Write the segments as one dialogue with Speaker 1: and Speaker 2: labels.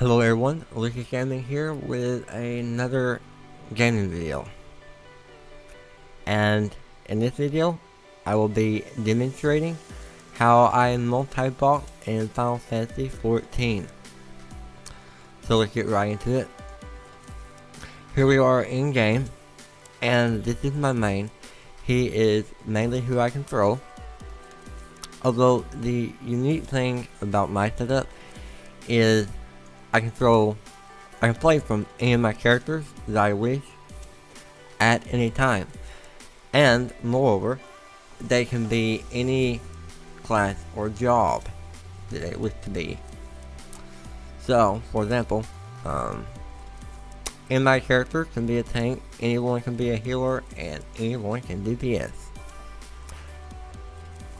Speaker 1: Hello everyone, Lucas Gaming here with another gaming video. And in this video, I will be demonstrating how I multi-box in Final Fantasy XIV. So let's get right into it. Here we are in game, and this is my main. He is mainly who I control. Although the unique thing about my setup is I can play from any of my characters that I wish at any time. And moreover, they can be any class or job that they wish to be. So, for example, in my character can be a tank, anyone can be a healer, and anyone can do DPS.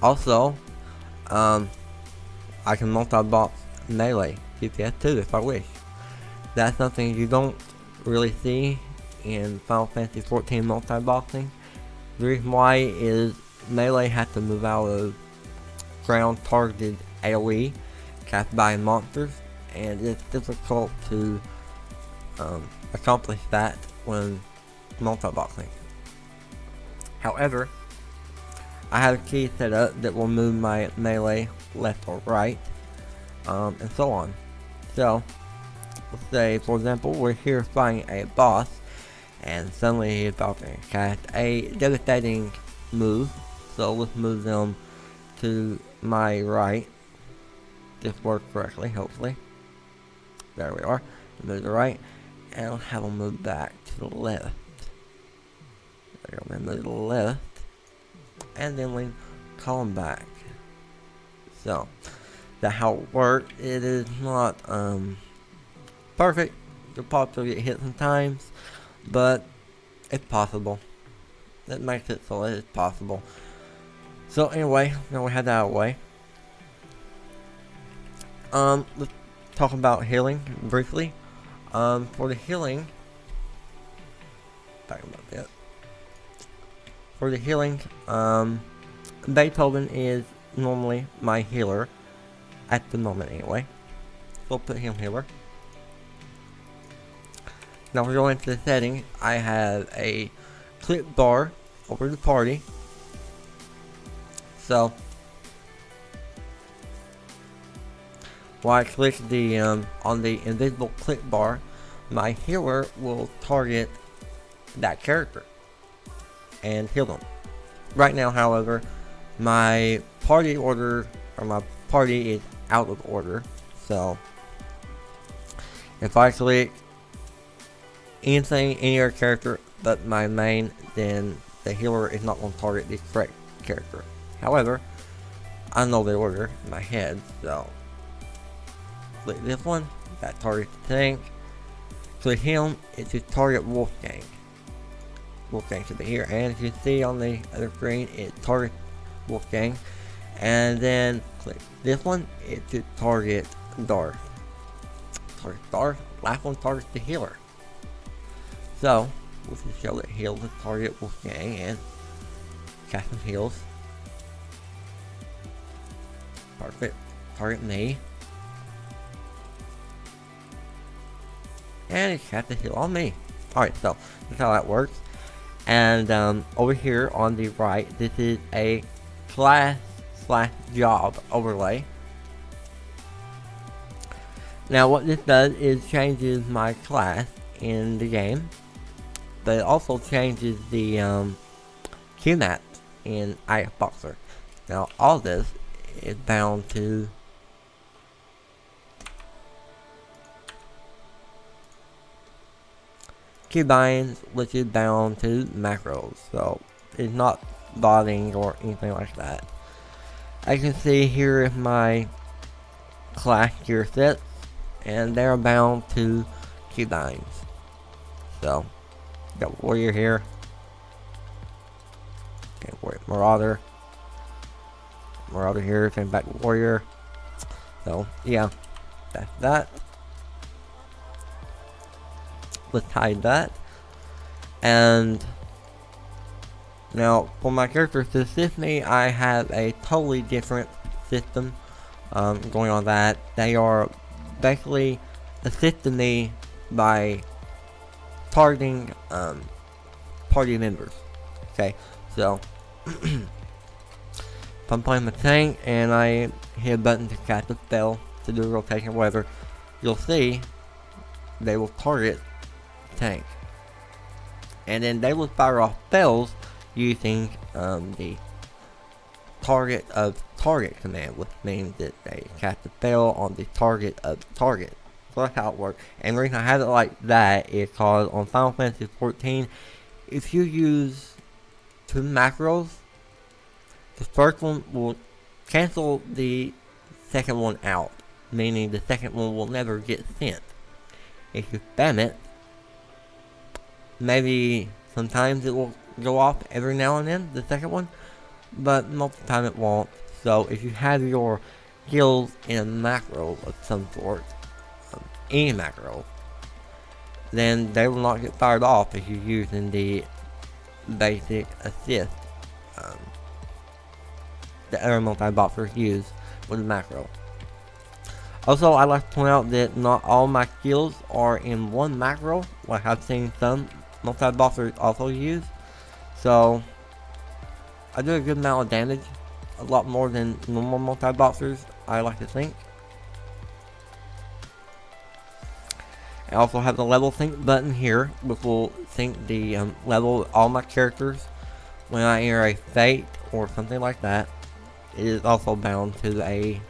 Speaker 1: Also, I can multi-box melee DPS too if I wish. That's something you don't really see in Final Fantasy XIV multi-boxing. The reason why is melee has to move out of ground targeted AoE cast by monsters, and it's difficult to accomplish that when multi-boxing. However, I have a key set up that will move my melee left or right, and so on. So, let's say, for example, we're here fighting a boss, and suddenly he's about to cast a devastating move. So let's move them to my right. This worked correctly, hopefully. There we are. Move to the right, and I'll have them move back to the left. There we go, move to the left, and then we call them back. So, that's how it works. It is not perfect. You'll probably get hit sometimes, but it's possible. That makes it so it's possible. So anyway, now we had that out of the way. Let's talk about healing briefly. For the healing, talking about that. For the healing, Beethoven is normally my healer at the moment anyway. We'll put him healer. Now we're going into the setting. I have a clip bar over the party. So while I click the on the invisible clip bar, my healer will target that character and heal them. Right now, however, my party order, or my party, is out of order. So if I click anything, any other character but my main, then the healer is not going to target the correct character. However, I know the order in my head, so click this one, that targets the tank. Click him, it should target Wolfgang. Wolfgang should be here, and as you see on the other screen, it targets Wolfgang. And then click this one, it should target Darth. Target Darth, last one targets the healer. So, let's just show that heal the target Wolfgang and cast some heals. Perfect. Target me. And it's cast a heal on me. Alright, so that's how that works. And over here on the right, this is a class/job overlay. Now what this does is changes my class in the game, but it also changes the Q map in IF Boxer. Now all this is bound to keybinds, which is bound to macros, so it's not botting or anything like that. I can see here is my class gear sets, and they're bound to keybinds. So, got warrior here. Okay, Marauder. Marauder here, same back to warrior. So, yeah, that's that. Let's hide that. And now for my character to assist me, I have a totally different system going on that. They are basically assisting me by targeting party members. Okay, so if I'm playing the tank and I hit a button to cast a spell to do a rotation, whatever, you'll see they will target the tank, and then they will fire off spells using the target of target command, which means that they cast a spell on the target of target. So that's how it works. And the reason I have it like that is because on Final Fantasy XIV, if you use 2 macros, the first one will cancel the second one out, meaning the second one will never get sent. If you spam it, maybe sometimes it will go off every now and then, the second one, but most of the time it won't. So if you have your skills in a macro of some sort, any macro, then they will not get fired off if you're using the basic assist that other multi-boxers use with the macro. Also, I'd like to point out that not all my skills are in one macro, like I've seen some multi-boxers also use. So I do a good amount of damage, a lot more than normal multi-boxers, I like to think. I also have the level sync button here, which will sync the level of all my characters when I enter a fate or something like that. It is also bound to a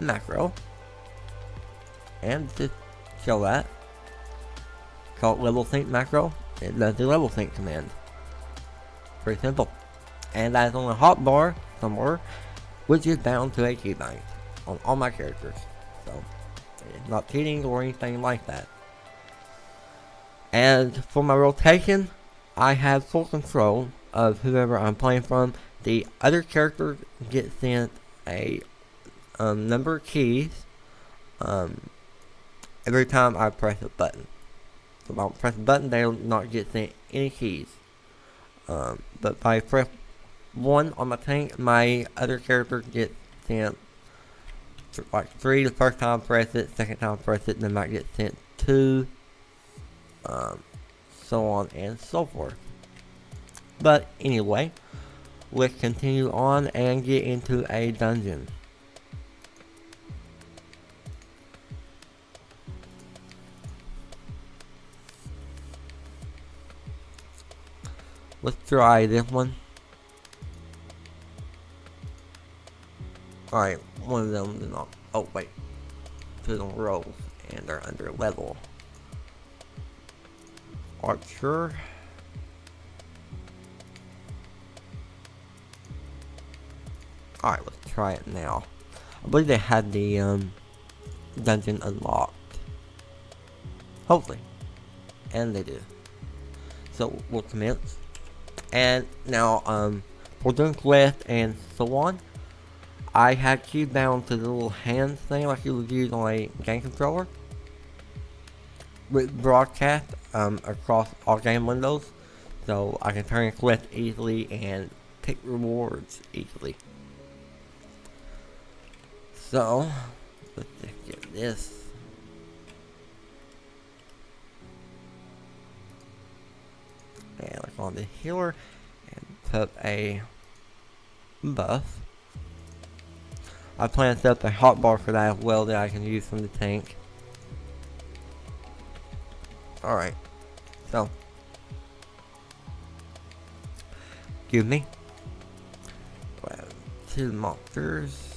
Speaker 1: macro, and to show that, call it level sync macro, it does the level sync command. Pretty simple. And that is on a hotbar somewhere, which is bound to a keybind on all my characters. So it's not cheating or anything like that. And for my rotation, I have full control of whoever I'm playing from. The other characters get sent a number of keys every time I press a button. So if I press a button, they will not get sent any keys. But if I press 1 on my tank, my other character gets sent like 3 the first time I press it, second time I press it, then might get sent 2, so on and so forth. But anyway, let's continue on and get into a dungeon. Let's try this one. Alright, one of them did not. Oh, wait. 2 of them rolls, and they're under level. Archer. Alright, let's try it now. I believe they had the dungeon unlocked. Hopefully. And they do. So we'll commence. And now, for doing quest and so on, I had keys bound to the little hand thing like you would use on a game controller with broadcast across all game windows, so I can turn quest easily and take rewards easily. So let's just get this. And click on the healer and put a buff. I plan to set up a hotbar for that as well that I can use from the tank. Alright, so excuse me. We have 2 monsters.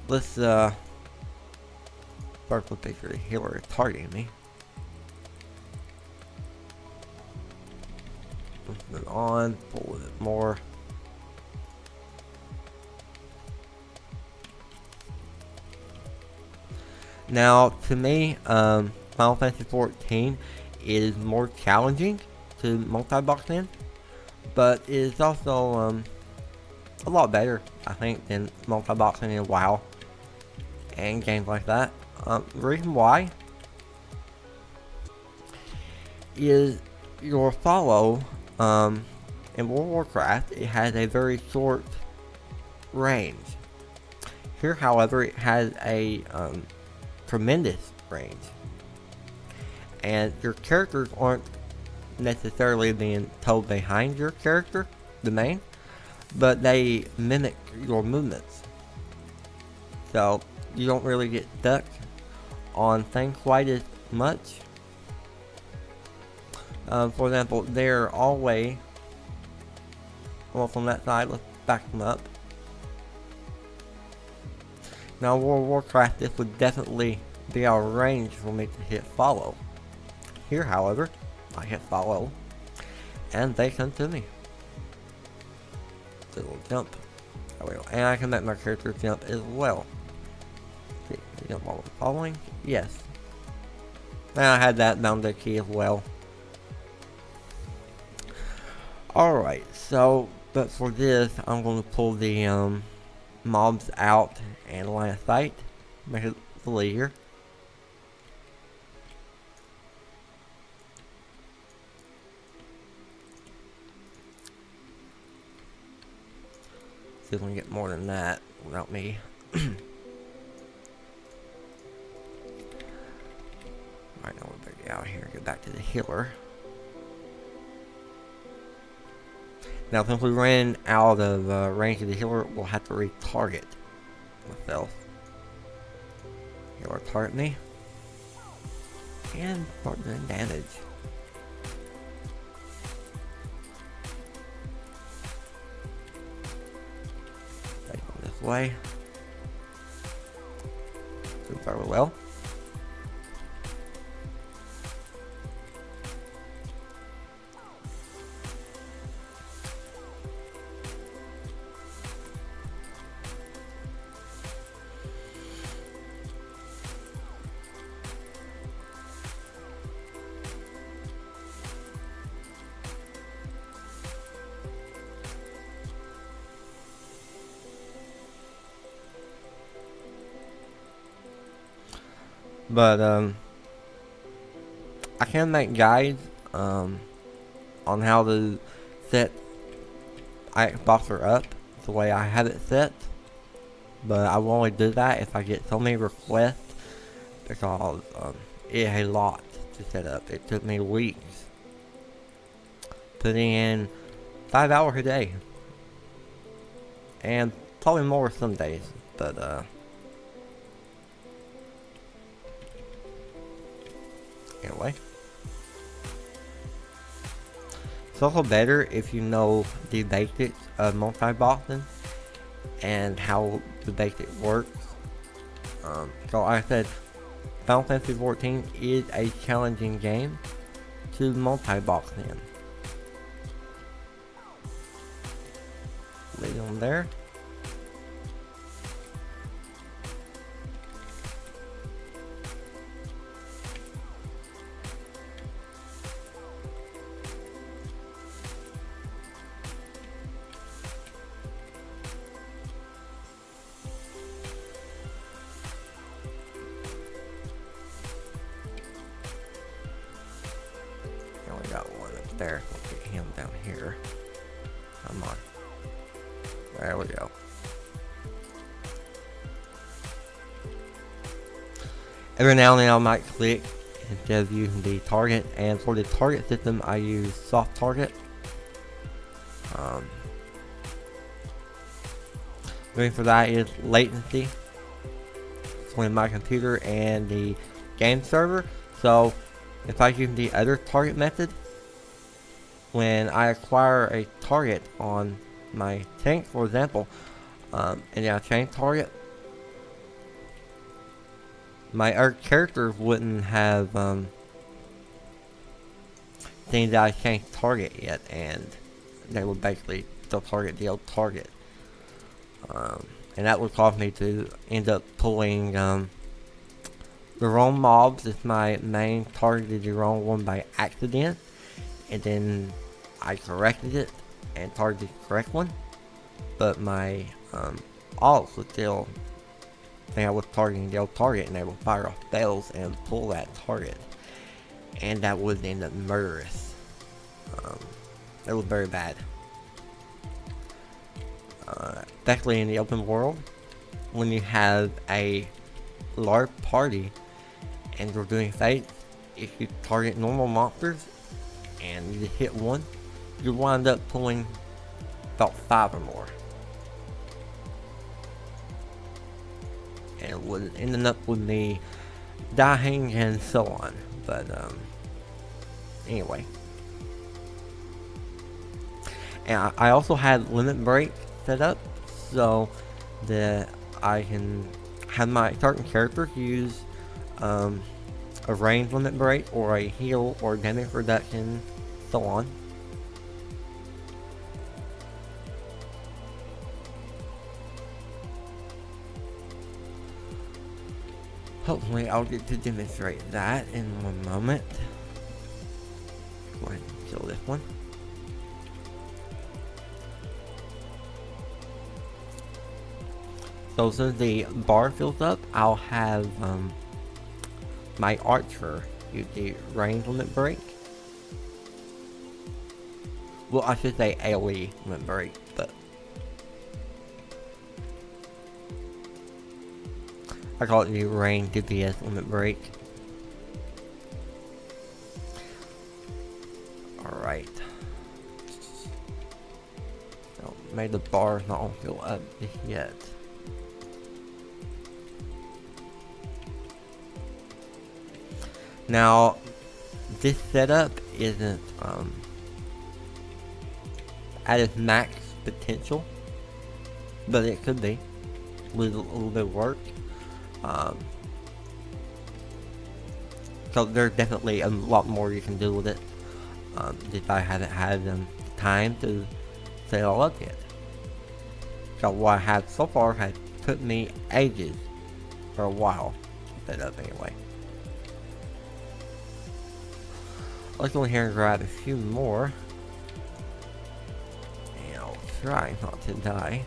Speaker 1: Let's first look for the healer targeting me. Let's move on, pull a little bit more. Now, to me, Final Fantasy XIV is more challenging to multi-box in, but it's also a lot better, I think, than multi-boxing in WoW and games like that. The reason why is your follow In World of Warcraft, it has a very short range. Here, however, it has a tremendous range. And your characters aren't necessarily being told behind your character, the main, but they mimic your movements. So you don't really get stuck on things quite as much. For example, they're always, well, from that side, let's back them up. Now, World of Warcraft, this would definitely be our range for me to hit follow. Here, however, I hit follow, and they come to me. A little jump. There we go. And I can make my character jump as well. See, jump while we're following? Yes. And I had that boundary key as well. Alright, so, but for this, I'm going to pull the mobs out and line of sight. Make it a little easier. See if we can get more than that without me. Alright, now we better get out of here and get back to the healer. Now, since we ran out of range of the healer, we'll have to retarget myself. Healer target me. And start doing damage. Take on this way. Doing fairly well. But I can make guides on how to set Xboxer up the way I have it set, but I will only do that if I get so many requests, because it's a lot to set up. It took me weeks, putting in 5 hours a day, and probably more some days, but anyway. It's also better if you know the basics of multiboxing and how the basics works. So like I said, Final Fantasy XIV is a challenging game to multibox in. Leave them there. We got one up there. We'll get him down here. Come on. There we go. Every now and then I might click instead of using the target, and for the target system I use soft target. The reason for that is latency between my computer and the game server. So if I use the other target method, when I acquire a target on my tank, for example, and then I change target, my other characters wouldn't have seen that I changed target yet, and they would basically still target the old target. And that would cause me to end up pulling the wrong mobs if my main targeted the wrong one by accident, and then I corrected it and targeted the correct one, but my alts would still think I was targeting the old target, and they would fire off bells and pull that target, and that would end up murderous. It was very bad. Especially in the open world, when you have a large party and you're doing fights, if you target normal monsters and you just hit one, you wind up pulling about 5 or more. And it would ended up with me dying and so on. But anyway. And I also had limit break set up so that I can have my certain characters use a range limit break or a heal or damage reduction, so on. Hopefully I'll get to demonstrate that in one moment. Go ahead and kill this one. So since the bar fills up, I'll have my archer use the range limit break. Well, I should say AoE limit break, but I call it the range DPS limit break. Alright. So maybe the bar is not gonna fill up just yet. Now, this setup isn't at its max potential, but it could be with a little bit of work. So there's definitely a lot more you can do with it. If I haven't had time to set it all up yet. So what I have so far has took me ages, for a while, to set up anyway. Let's go in here and grab a few more. And I'll try not to die.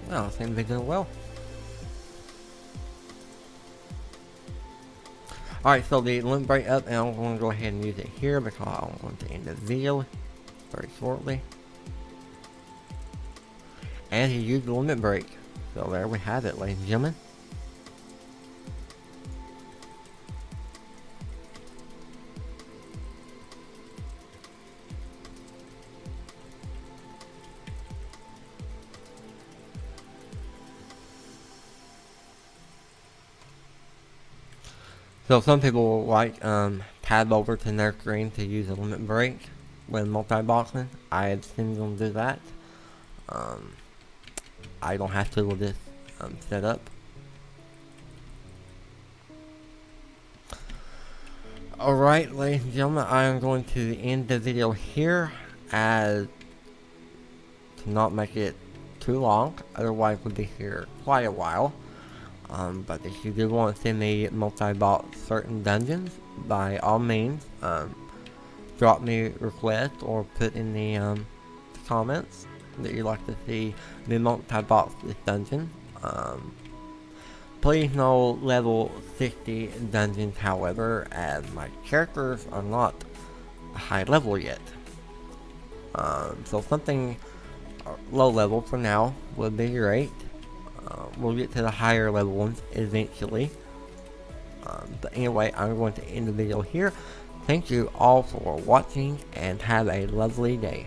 Speaker 1: Well, I seem to be doing well. Alright, so the limit break up, and I'm going to go ahead and use it here because I want to end the video very shortly. And he used the limit break. So there we have it, ladies and gentlemen. So some people like tab over to their screen to use a limit break when multi-boxing. I had seen them do that. I don't have to with this setup. Alright, ladies and gentlemen, I am going to end the video here as to not make it too long, otherwise we'll be here quite a while. But if you do want to send me multi-box certain dungeons, by all means, drop me a request or put in the comments that you'd like to see me multi-box this dungeon. Please no level 60 dungeons, however, as my characters are not high level yet. So something low level for now would be great. We'll get to the higher level ones eventually. But anyway, I'm going to end the video here. Thank you all for watching and have a lovely day.